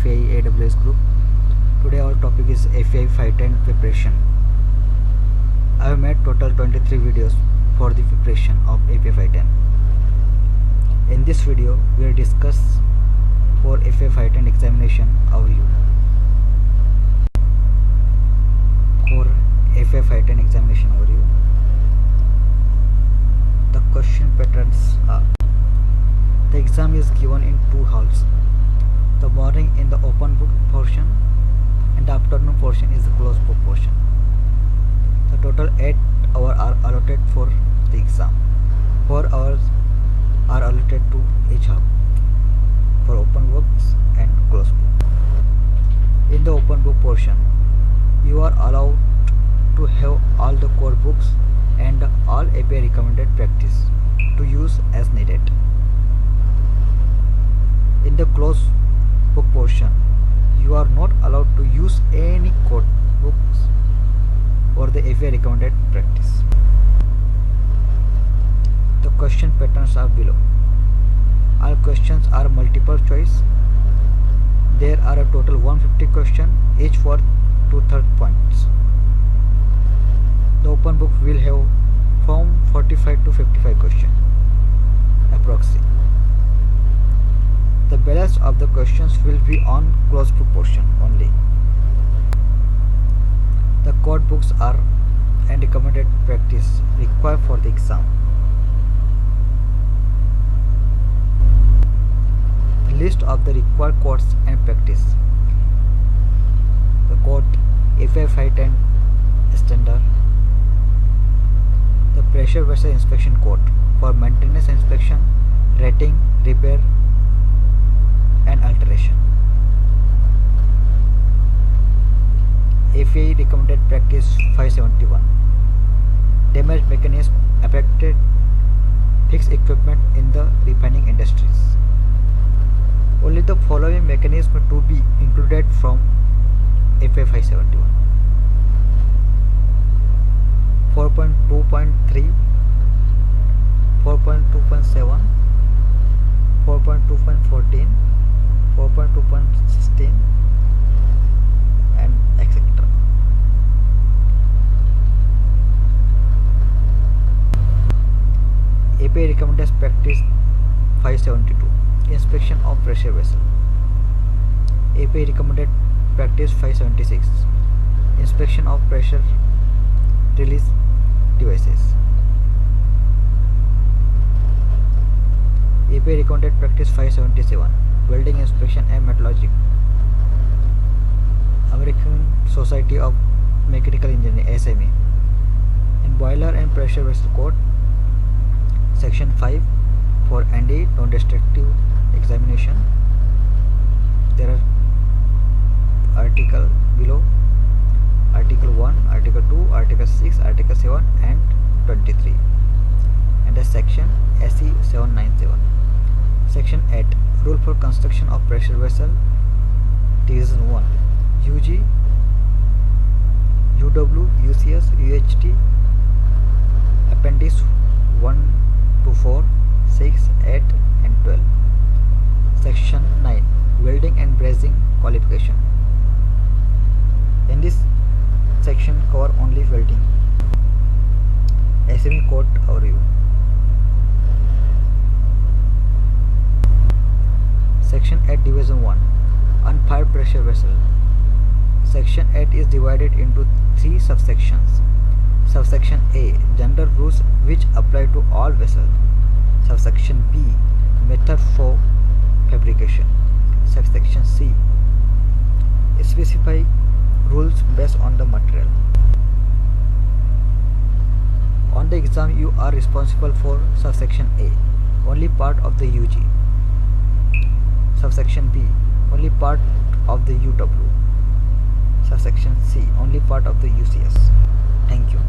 FAI AWS group. Today our topic is FAI 510 preparation. I have made total 23 videos for the preparation of FAI 510. In this video, we will discuss for FAI 510 examination overview. For FAI 510 examination overview, the question patterns are: the exam is given in two halves. The morning in the open book portion and the afternoon portion is the closed book portion. The total 8 hours are allotted for the exam. 4 hours are allotted to each half for open books and closed book. In the open book portion, you are allowed to have all the core books and all API recommended practice to use as needed. In the closed book portion, you are not allowed to use any code books or the API recommended practice. The question patterns are below. All questions are multiple choice. There are a total 150 questions, each for 2/3 points. The open book will have from 45 to 55 questions approximately. The balance of the questions will be on closed book portion only. The code books are and recommended practice required for the exam. The list of the required codes and practice. The code FAI 510 standard. The pressure vessel inspection code for maintenance inspection, rating, repair and alteration. FAI recommended practice 571. Damage mechanism affected fixed equipment in the refining industries. Only the following mechanism to be included from FAI 571. 4.2.3, 4.2.7, 4.2.14, 4.2.16 and etc. API recommended practice 572. Inspection of pressure vessel. API recommended practice 576. Inspection of pressure release devices. API recommended practice 577. Welding inspection and metallurgy. American Society of Mechanical Engineering (SME). In boiler and pressure vessel code, section 5 for ND non-destructive examination. There are article below: article 1, article 2, article 6, article 7 and 23, and the section SE 797. Section 8 rule for construction of pressure vessel. Division 1 UG, UW, UCS, UHT. Appendix 1 to 4, 6, 8 and 12. Section 9 welding and brazing qualification. In this section cover only welding. SME code overview. Section 8 Division 1 unfired pressure vessel. Section 8 is divided into 3 subsections. Subsection A general rules which apply to all vessels. Subsection B method for fabrication. Subsection C specify rules based on the material. On the exam, you are responsible for subsection A, only part of the UG. Subsection B, only part of the UW. Subsection C, only part of the UCS. Thank you.